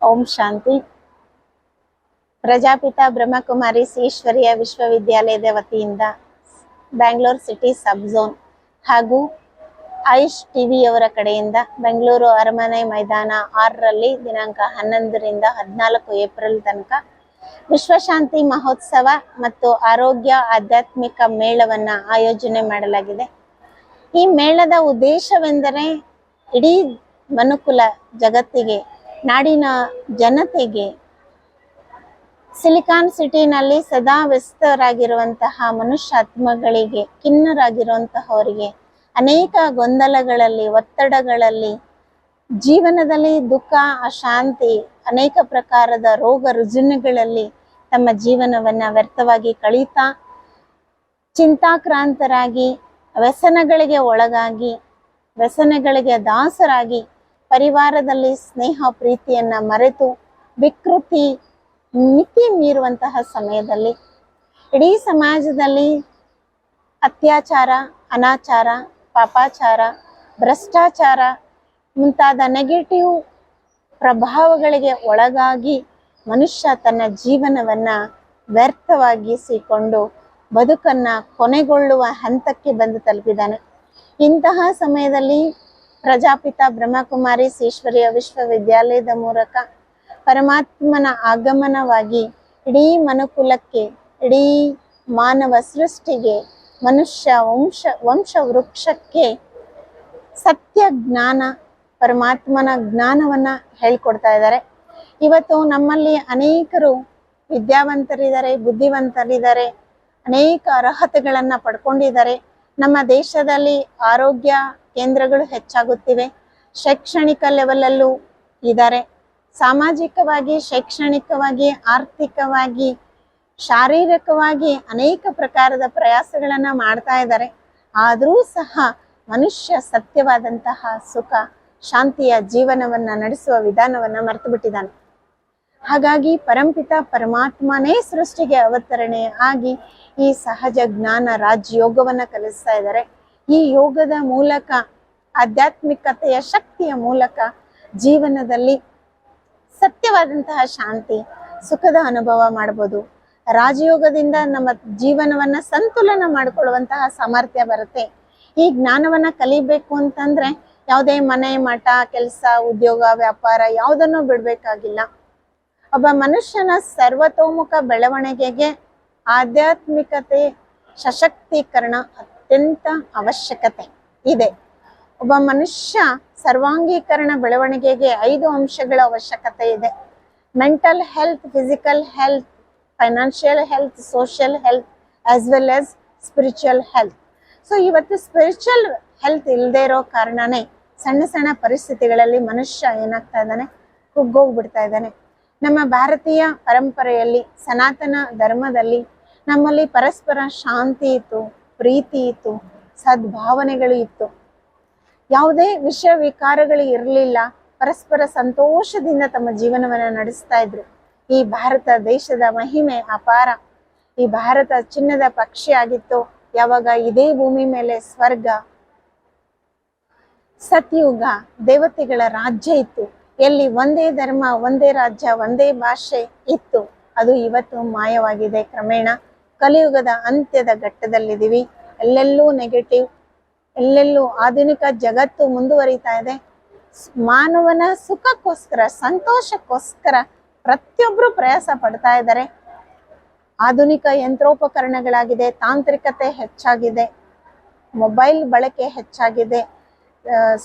ಓಂ ಶಾಂತಿ. ಪ್ರಜಾಪಿತ ಬ್ರಹ್ಮಕುಮಾರಿ ಈಶ್ವರೀಯ ವಿಶ್ವವಿದ್ಯಾಲಯದ ವತಿಯಿಂದ ಬ್ಯಾಂಗ್ಳೂರ್ ಸಿಟಿ ಸಬ್ ಝೋನ್ ಹಾಗೂ ಆಯುಷ್ ಟಿವಿಯವರ ಕಡೆಯಿಂದ ಬೆಂಗಳೂರು ಅರಮನೆ ಮೈದಾನ 6ರಲ್ಲಿ ದಿನಾಂಕ 11ರಿಂದ 14 ಏಪ್ರಿಲ್ ತನಕ ವಿಶ್ವಶಾಂತಿ ಮಹೋತ್ಸವ ಮತ್ತು ಆರೋಗ್ಯ ಆಧ್ಯಾತ್ಮಿಕ ಮೇಳವನ್ನು ಆಯೋಜನೆ ಮಾಡಲಾಗಿದೆ. ಈ ಮೇಳದ ಉದ್ದೇಶವೆಂದರೆ ಇಡೀ ಮನುಕುಲ ಜಗತ್ತಿಗೆ, ನಾಡಿನ ಜನತೆಗೆ, ಸಿಲಿಕಾನ್ ಸಿಟಿನಲ್ಲಿ ಸದಾ ವ್ಯಸ್ತರಾಗಿರುವಂತಹ ಮನುಷ್ಯಾತ್ಮಗಳಿಗೆ, ಖಿನ್ನರಾಗಿರುವಂತಹವರಿಗೆ, ಅನೇಕ ಗೊಂದಲಗಳಲ್ಲಿ, ಒತ್ತಡಗಳಲ್ಲಿ, ಜೀವನದಲ್ಲಿ ದುಃಖ, ಅಶಾಂತಿ, ಅನೇಕ ಪ್ರಕಾರದ ರೋಗ ರುಜಿನಗಳಲ್ಲಿ ತಮ್ಮ ಜೀವನವನ್ನ ವ್ಯರ್ಥವಾಗಿ ಕಳೀತಾ, ಚಿಂತಾಕ್ರಾಂತರಾಗಿ, ವ್ಯಸನಗಳಿಗೆ ಒಳಗಾಗಿ, ವ್ಯಸನಗಳಿಗೆ ದಾಸರಾಗಿ, ಪರಿವಾರದಲ್ಲಿ ಸ್ನೇಹ ಪ್ರೀತಿಯನ್ನ ಮರೆತು ವಿಕೃತಿ ಮಿತಿ ಮೀರುವಂತಹ ಸಮಯದಲ್ಲಿ ಇಡೀ ಸಮಾಜದಲ್ಲಿ ಅತ್ಯಾಚಾರ, ಅನಾಚಾರ, ಪಾಪಾಚಾರ, ಭ್ರಷ್ಟಾಚಾರ ಮುಂತಾದ ನೆಗೆಟಿವ್ ಪ್ರಭಾವಗಳಿಗೆ ಒಳಗಾಗಿ ಮನುಷ್ಯ ತನ್ನ ಜೀವನವನ್ನ ವ್ಯರ್ಥವಾಗಿಸಿಕೊಂಡು ಬದುಕನ್ನ ಕೊನೆಗೊಳ್ಳುವ ಹಂತಕ್ಕೆ ಬಂದು ತಲುಪಿದ್ದಾನೆ. ಇಂತಹ ಸಮಯದಲ್ಲಿ ಪ್ರಜಾಪಿತ ಬ್ರಹ್ಮಕುಮಾರಿ ಈಶ್ವರೀಯ ವಿಶ್ವವಿದ್ಯಾಲಯದ ಮೂಲಕ ಪರಮಾತ್ಮನ ಆಗಮನವಾಗಿ ಇಡೀ ಮನುಕುಲಕ್ಕೆ, ಇಡೀ ಮಾನವ ಸೃಷ್ಟಿಗೆ, ಮನುಷ್ಯ ವಂಶ ವೃಕ್ಷಕ್ಕೆ ಸತ್ಯ ಜ್ಞಾನ, ಪರಮಾತ್ಮನ ಜ್ಞಾನವನ್ನ ಹೇಳ್ಕೊಡ್ತಾ ಇದ್ದಾರೆ. ಇವತ್ತು ನಮ್ಮಲ್ಲಿ ಅನೇಕರು ವಿದ್ಯಾವಂತರಿದ್ದಾರೆ, ಬುದ್ಧಿವಂತರಿದ್ದಾರೆ, ಅನೇಕ ಅರ್ಹತೆಗಳನ್ನ ಪಡ್ಕೊಂಡಿದ್ದಾರೆ. ನಮ್ಮ ದೇಶದಲ್ಲಿ ಆರೋಗ್ಯ ಕೇಂದ್ರಗಳು ಹೆಚ್ಚಾಗುತ್ತಿವೆ, ಶೈಕ್ಷಣಿಕ ಲೆವೆಲಲ್ಲೂ ಇದ್ದಾರೆ. ಸಾಮಾಜಿಕವಾಗಿ, ಶೈಕ್ಷಣಿಕವಾಗಿ, ಆರ್ಥಿಕವಾಗಿ, ಶಾರೀರಿಕವಾಗಿ ಅನೇಕ ಪ್ರಕಾರದ ಪ್ರಯಾಸಗಳನ್ನ ಮಾಡ್ತಾ ಇದ್ದಾರೆ. ಆದರೂ ಸಹ ಮನುಷ್ಯ ಸತ್ಯವಾದಂತಹ ಸುಖ, ಶಾಂತಿಯ ಜೀವನವನ್ನ ನಡೆಸುವ ವಿಧಾನವನ್ನ ಮರೆತು ಬಿಟ್ಟಿದ್ದಾನೆ. ಹಾಗಾಗಿ ಪರಂಪಿತ ಪರಮಾತ್ಮನೇ ಸೃಷ್ಟಿಗೆ ಅವತರಣೆ ಆಗಿ ಈ ಸಹಜ ಜ್ಞಾನ ರಾಜಯೋಗವನ್ನ ಕಲಿಸ್ತಾ ಇದ್ದಾರೆ. ಈ ಯೋಗದ ಮೂಲಕ, ಆಧ್ಯಾತ್ಮಿಕತೆಯ ಶಕ್ತಿಯ ಮೂಲಕ ಜೀವನದಲ್ಲಿ ಸತ್ಯವಾದಂತಹ ಶಾಂತಿ, ಸುಖದ ಅನುಭವ ಮಾಡಬಹುದು. ರಾಜಯೋಗದಿಂದ ನಮ್ಮ ಜೀವನವನ್ನ ಸಂತುಲನ ಮಾಡಿಕೊಳ್ಳುವಂತಹ ಸಾಮರ್ಥ್ಯ ಬರುತ್ತೆ. ಈ ಜ್ಞಾನವನ್ನ ಕಲಿಬೇಕು ಅಂತಂದ್ರೆ ಯಾವುದೇ ಮನೆ, ಮಠ, ಕೆಲಸ, ಉದ್ಯೋಗ, ವ್ಯಾಪಾರ ಯಾವುದನ್ನು ಬಿಡ್ಬೇಕಾಗಿಲ್ಲ. ಒಬ್ಬ ಮನುಷ್ಯನ ಸರ್ವತೋಮುಖ ಬೆಳವಣಿಗೆಗೆ ಆಧ್ಯಾತ್ಮಿಕತೆ ಸಶಕ್ತೀಕರಣ ಅತ್ಯಂತ ಅವಶ್ಯಕತೆ ಇದೆ. ಒಬ್ಬ ಮನುಷ್ಯ ಸರ್ವಾಂಗೀಕರಣ ಬೆಳವಣಿಗೆಗೆ 5 ಅಂಶಗಳ ಅವಶ್ಯಕತೆ ಇದೆ. Mental health, physical health, financial health, social health, as well as spiritual health. So ಇವತ್ತು ಸ್ಪಿರಿಚುವಲ್ ಹೆಲ್ತ್ ಇಲ್ಲದೆ ಇರೋ ಕಾರಣನೇ ಸಣ್ಣ ಸಣ್ಣ ಪರಿಸ್ಥಿತಿಗಳಲ್ಲಿ ಮನುಷ್ಯ ಏನಾಗ್ತಾ ಇದ್ದಾನೆ, ಕುಗ್ಗೋಗ್ಬಿಡ್ತಾ ಇದ್ದಾನೆ. ನಮ್ಮ ಭಾರತೀಯ ಪರಂಪರೆಯಲ್ಲಿ, ಸನಾತನ ಧರ್ಮದಲ್ಲಿ ನಮ್ಮಲ್ಲಿ ಪರಸ್ಪರ ಶಾಂತಿ ಇತ್ತು, ಪ್ರೀತಿ ಇತ್ತು, ಸದ್ಭಾವನೆಗಳು ಇತ್ತು, ಯಾವುದೇ ವಿಷಯ ವಿಕಾರಗಳು ಇರಲಿಲ್ಲ. ಪರಸ್ಪರ ಸಂತೋಷದಿಂದ ತಮ್ಮ ಜೀವನವನ್ನ ನಡೆಸ್ತಾ ಇದ್ರು. ಈ ಭಾರತ ದೇಶದ ಮಹಿಮೆ ಅಪಾರ. ಈ ಭಾರತ ಚಿನ್ನದ ಪಕ್ಷಿ ಆಗಿತ್ತು ಯಾವಾಗ ಇದೇ ಭೂಮಿ ಮೇಲೆ ಸ್ವರ್ಗ, ಸತ್ಯುಗ, ದೇವತೆಗಳ ರಾಜ್ಯ ಇತ್ತು, ಎಲ್ಲಿ ಒಂದೇ ಧರ್ಮ, ಒಂದೇ ರಾಜ್ಯ, ಒಂದೇ ಭಾಷೆ ಇತ್ತು. ಅದು ಇವತ್ತು ಮಾಯವಾಗಿದೆ. ಕ್ರಮೇಣ ಕಲಿಯುಗದ ಅಂತ್ಯದ ಘಟ್ಟದಲ್ಲಿದ್ದೀವಿ. ಎಲ್ಲೆಲ್ಲೂ ನೆಗೆಟಿವ್, ಎಲ್ಲೆಲ್ಲೂ ಆಧುನಿಕ ಜಗತ್ತು ಮುಂದುವರಿತಾ ಇದೆ. ಮಾನವನ ಸುಖಕ್ಕೋಸ್ಕರ, ಸಂತೋಷಕ್ಕೋಸ್ಕರ ಪ್ರತಿಯೊಬ್ಬರು ಪ್ರಯಾಸ ಪಡ್ತಾ ಇದ್ದಾರೆ. ಆಧುನಿಕ ಯಂತ್ರೋಪಕರಣಗಳಾಗಿದೆ, ತಾಂತ್ರಿಕತೆ ಹೆಚ್ಚಾಗಿದೆ, ಮೊಬೈಲ್ ಬಳಕೆ ಹೆಚ್ಚಾಗಿದೆ,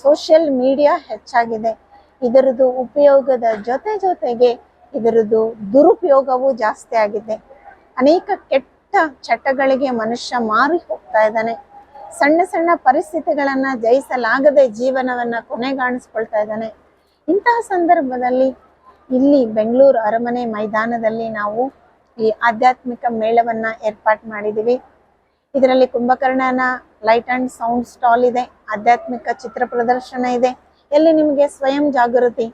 ಸೋಷಿಯಲ್ ಮೀಡಿಯಾ ಹೆಚ್ಚಾಗಿದೆ. ಇದರದ್ದು ಉಪಯೋಗದ ಜೊತೆಗೆ ಇದರದ್ದು ದುರುಪಯೋಗವೂ ಜಾಸ್ತಿ ಆಗಿದೆ. ಅನೇಕ ಕೆಟ್ಟ ಚಟಗಳಿಗೆ ಮನುಷ್ಯ ಮಾರಿ ಹೋಗ್ತಾ ಇದ್ದಾನೆ. ಸಣ್ಣ ಸಣ್ಣ ಪರಿಸ್ಥಿತಿಗಳನ್ನ ಜಯಿಸಲಾಗದೆ ಜೀವನವನ್ನ ಕೊನೆಗಾಣಿಸ್ಕೊಳ್ತಾ ಇದ್ದಾನೆ. ಇಂತಹ ಸಂದರ್ಭದಲ್ಲಿ ಇಲ್ಲಿ ಬೆಂಗಳೂರು ಅರಮನೆ ಮೈದಾನದಲ್ಲಿ ನಾವು ಈ ಆಧ್ಯಾತ್ಮಿಕ ಮೇಳವನ್ನ ಏರ್ಪಾಟ್ ಮಾಡಿದೀವಿ. ಇದರಲ್ಲಿ ಕುಂಭಕರ್ಣನ ಲೈಟ್ ಅಂಡ್ ಸೌಂಡ್ ಸ್ಟಾಲ್ ಇದೆ, ಆಧ್ಯಾತ್ಮಿಕ ಚಿತ್ರ ಪ್ರದರ್ಶನ ಇದೆ, ಎಲ್ಲಿ ನಿಮಗೆ ಸ್ವಯಂ ಜಾಗೃತಿ,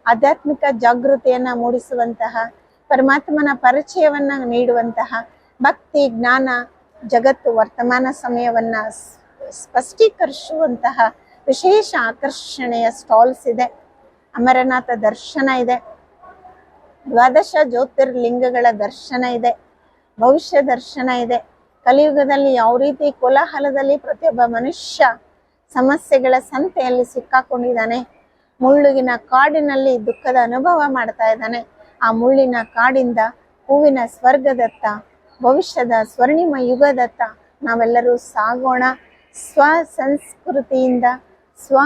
ಆಧ್ಯಾತ್ಮಿಕ ಜಾಗೃತಿಯನ್ನ ಮೂಡಿಸುವಂತಹ, ಪರಮಾತ್ಮನ ಪರಿಚಯವನ್ನ ನೀಡುವಂತಹ, ಭಕ್ತಿ, ಜ್ಞಾನ, ಜಗತ್ತು ವರ್ತಮಾನ ಸಮಯವನ್ನ ಸ್ಪಷ್ಟೀಕರಿಸುವಂತಹ ವಿಶೇಷ ಆಕರ್ಷಣೆಯ ಸ್ಟಾಲ್ಸ್ ಇದೆ. ಅಮರನಾಥ ದರ್ಶನ ಇದೆ. ದ್ವಾದಶ ಜ್ಯೋತಿರ್ಲಿಂಗಗಳ ದರ್ಶನ ಇದೆ, ಭವಿಷ್ಯ ದರ್ಶನ ಇದೆ. ಕಲಿಯುಗದಲ್ಲಿ ಯಾವ ರೀತಿ ಕೋಲಾಹಲದಲ್ಲಿ ಪ್ರತಿಯೊಬ್ಬ ಮನುಷ್ಯ ಸಮಸ್ಯೆಗಳ ಸಂತೆಯಲ್ಲಿ ಸಿಕ್ಕಾಕೊಂಡಿದ್ದಾನೆ, ಮುಳ್ಳುಗಿನ ಕಾಡಿನಲ್ಲಿ ದುಃಖದ ಅನುಭವ ಮಾಡ್ತಾ ಇದ್ದಾನೆ. ಆ ಮುಳ್ಳಿನ ಕಾಡಿಂದ ಹೂವಿನ ಸ್ವರ್ಗದತ್ತ, ಭವಿಷ್ಯದ ಸ್ವರ್ಣಿಮ ಯುಗದತ್ತ ನಾವೆಲ್ಲರೂ ಸಾಗೋಣ. ಸ್ವ ಸಂಸ್ಕೃತಿಯಿಂದ, ಸ್ವ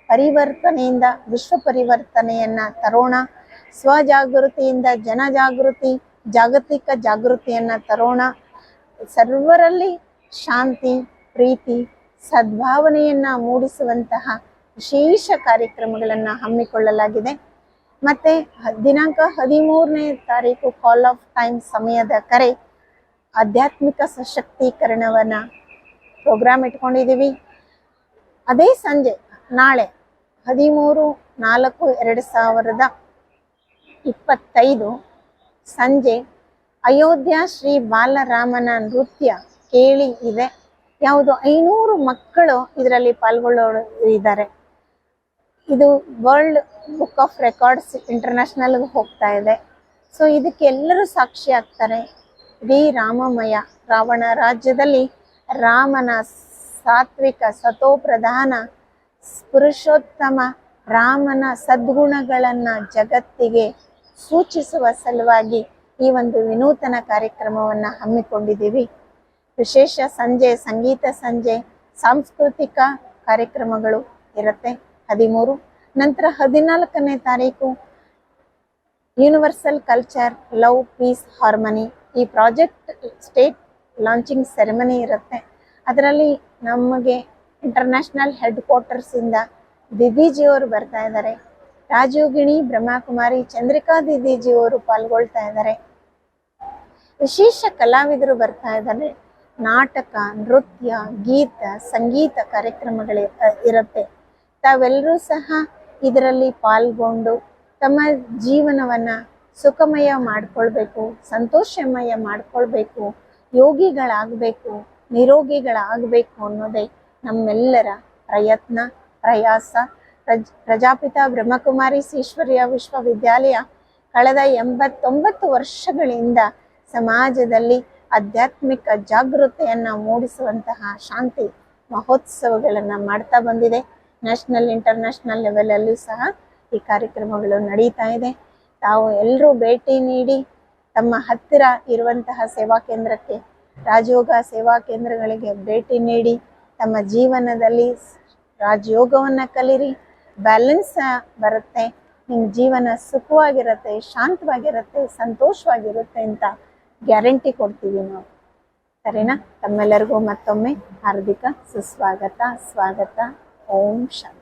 ಪರಿವರ್ತನೆಯಿಂದ ವಿಶ್ವ ಪರಿವರ್ತನೆಯನ್ನ ತರೋಣ. ಸ್ವಜಾಗೃತಿಯಿಂದ ಜನಜಾಗೃತಿ, ಜಾಗತಿಕ ಜಾಗೃತಿಯನ್ನ ತರೋಣ. ಸರ್ವರಲ್ಲಿ ಶಾಂತಿ, ಪ್ರೀತಿ, ಸದ್ಭಾವನೆಯನ್ನ ಮೂಡಿಸುವಂತಹ ವಿಶೇಷ ಕಾರ್ಯಕ್ರಮಗಳನ್ನ ಹಮ್ಮಿಕೊಳ್ಳಲಾಗಿದೆ. ಮತ್ತೆ ದಿನಾಂಕ 13ನೇ ತಾರೀಕು ಕಾಲ್ ಆಫ್ ಟೈಮ್ ಸಮಯದ ಕರೆ, ಆಧ್ಯಾತ್ಮಿಕ ಸಶಕ್ತೀಕರಣವನ್ನ ಪ್ರೋಗ್ರಾಮ್ ಇಟ್ಕೊಂಡಿದ್ದೀವಿ. ಅದೇ ಸಂಜೆ ನಾಳೆ 13/4/2025 ಸಂಜೆ ಅಯೋಧ್ಯ ಶ್ರೀ ಬಾಲರಾಮನ ನೃತ್ಯ ಕೇಳಿ ಇದೆ. ಯಾವುದು 500 ಮಕ್ಕಳು ಇದರಲ್ಲಿ ಪಾಲ್ಗೊಳ್ಳೋರಿದ್ದಾರೆ. ಇದು ವರ್ಲ್ಡ್ ಬುಕ್ ಆಫ್ ರೆಕಾರ್ಡ್ಸ್ ಇಂಟರ್ನ್ಯಾಷನಲ್ಗೆ ಹೋಗ್ತಾ ಇದೆ. ಸೊ ಇದಕ್ಕೆ ಎಲ್ಲರೂ ಸಾಕ್ಷಿ ಆಗ್ತಾರೆ. ಇಡೀ ರಾಮಮಯ ರಾವಣ ರಾಜ್ಯದಲ್ಲಿ ರಾಮನ ಸಾತ್ವಿಕ ಸತೋಪ್ರಧಾನ ಪುರುಷೋತ್ತಮ ರಾಮನ ಸದ್ಗುಣಗಳನ್ನ ಜಗತ್ತಿಗೆ ಸೂಚಿಸುವ ಸಲುವಾಗಿ ಈ ಒಂದು ವಿನೂತನ ಕಾರ್ಯಕ್ರಮವನ್ನ ಹಮ್ಮಿಕೊಂಡಿದ್ದೀವಿ. ವಿಶೇಷ ಸಂಜೆ, ಸಂಗೀತ ಸಂಜೆ, ಸಾಂಸ್ಕೃತಿಕ ಕಾರ್ಯಕ್ರಮಗಳು ಇರುತ್ತೆ 13. ನಂತರ 14ನೇ ತಾರೀಕು universal culture, love, peace, harmony ಈ ಪ್ರಾಜೆಕ್ಟ್ ಸ್ಟೇಟ್ ಲಾಂಚಿಂಗ್ ಸೆರೆಮನಿ ಇರುತ್ತೆ. ಅದರಲ್ಲಿ ನಮಗೆ ಇಂಟರ್ನ್ಯಾಷನಲ್ ಹೆಡ್ ಕ್ವಾರ್ಟರ್ಸ್ ಇಂದ ದಿದಿಜಿಯವರು ಬರ್ತಾ ಇದ್ದಾರೆ. ರಾಜಯೋಗಿಣಿ ಬ್ರಹ್ಮಕುಮಾರಿ ಚಂದ್ರಿಕಾ ದಿದಿಜಿಯವರು ಪಾಲ್ಗೊಳ್ತಾ ಇದ್ದಾರೆ. ವಿಶೇಷ ಕಲಾವಿದರು ಬರ್ತಾ ಇದ್ದಾರೆ. ನಾಟಕ, ನೃತ್ಯ, ಗೀತ, ಸಂಗೀತ ಕಾರ್ಯಕ್ರಮಗಳು ಇರುತ್ತೆ. ತಾವೆಲ್ಲರೂ ಸಹ ಇದರಲ್ಲಿ ಪಾಲ್ಗೊಂಡು ತಮ್ಮ ಜೀವನವನ್ನ ಸುಖಮಯ ಮಾಡ್ಕೊಳ್ಬೇಕು, ಸಂತೋಷಮಯ ಮಾಡ್ಕೊಳ್ಬೇಕು, ಯೋಗಿಗಳಾಗಬೇಕು, ನಿರೋಗಿಗಳಾಗಬೇಕು ಅನ್ನೋದೇ ನಮ್ಮೆಲ್ಲರ ಪ್ರಯತ್ನ, ಪ್ರಯಾಸ. ಪ್ರಜಾಪಿತ ಬ್ರಹ್ಮಕುಮಾರಿ ಈಶ್ವರ್ಯ ವಿಶ್ವವಿದ್ಯಾಲಯ ಕಳೆದ 89 ವರ್ಷಗಳಿಂದ ಸಮಾಜದಲ್ಲಿ ಆಧ್ಯಾತ್ಮಿಕ ಜಾಗೃತಿಯನ್ನ ಮೂಡಿಸುವಂತಹ ಶಾಂತಿ ಮಹೋತ್ಸವಗಳನ್ನ ಮಾಡ್ತಾ ಬಂದಿದೆ. ನ್ಯಾಷನಲ್, ಇಂಟರ್ನ್ಯಾಷನಲ್ ಲೆವೆಲಲ್ಲೂ ಸಹ ಈ ಕಾರ್ಯಕ್ರಮಗಳು ನಡೀತಾ ಇದೆ. ತಾವು ಎಲ್ಲರೂ ಭೇಟಿ ನೀಡಿ ತಮ್ಮ ಹತ್ತಿರ ಇರುವಂತಹ ಸೇವಾ ಕೇಂದ್ರಕ್ಕೆ, ರಾಜಯೋಗ ಸೇವಾ ಕೇಂದ್ರಗಳಿಗೆ ಭೇಟಿ ನೀಡಿ ತಮ್ಮ ಜೀವನದಲ್ಲಿ ರಾಜಯೋಗವನ್ನ ಕಲಿರಿ. ಬ್ಯಾಲೆನ್ಸ್ ಬರುತ್ತೆ, ನಿಮ್ಮ ಜೀವನ ಸುಖವಾಗಿರುತ್ತೆ, ಶಾಂತವಾಗಿರುತ್ತೆ, ಸಂತೋಷವಾಗಿರುತ್ತೆ ಅಂತ ಗ್ಯಾರಂಟಿ ಕೊಡ್ತೀವಿ ನಾವು. ಸರಿನಾ? ತಮ್ಮೆಲ್ಲರಿಗೂ ಮತ್ತೊಮ್ಮೆ ಹಾರ್ದಿಕ ಸುಸ್ವಾಗತ, ಸ್ವಾಗತ. ಓಂ ಶಾಂತಿ.